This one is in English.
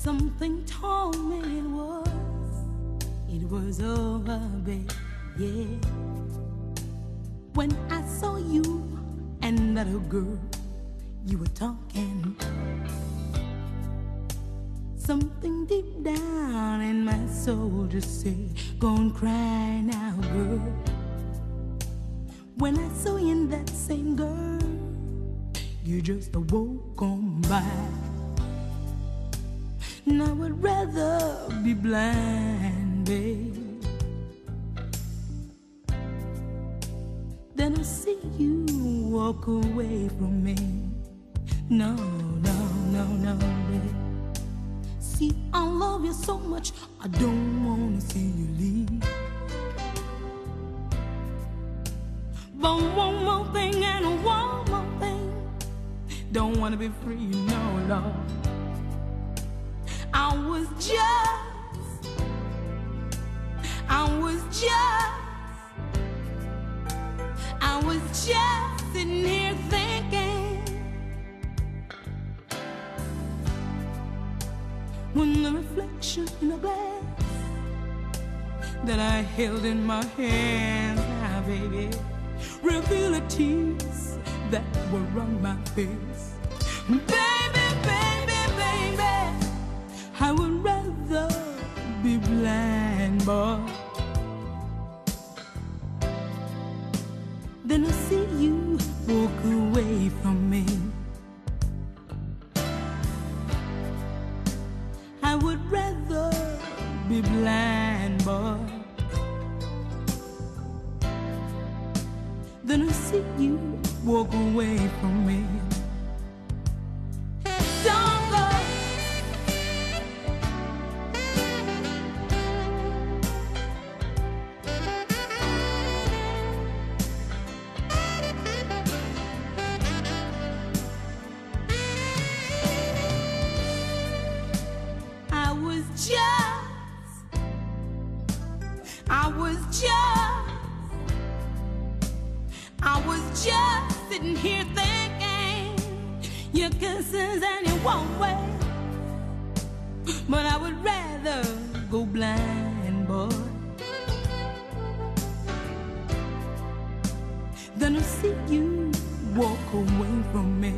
Something told me it was over, babe, yeah. When I saw you and that little girl you were talking, something deep down in my soul just said, go and cry now, girl. When I saw you in that same girl, you just awoke on by. And I would rather be blind, babe, than to see you walk away from me. No, no, no, no, babe. See, I love you so much, I don't wanna see you leave. But one more thing and one more thing, don't wanna be free, no, Lord. I was just sitting here thinking, when the reflection in a glass that I held in my hands, now, baby, revealed the tears that were on my face. Baby, baby, baby, I would rather be blind, boy, than to see you walk away from me. I would rather be blind, boy, than to see you walk away from me. Don't go. I was just sitting here thinking, your kisses and your warm way, but I would rather go blind, boy, than to see you walk away from me.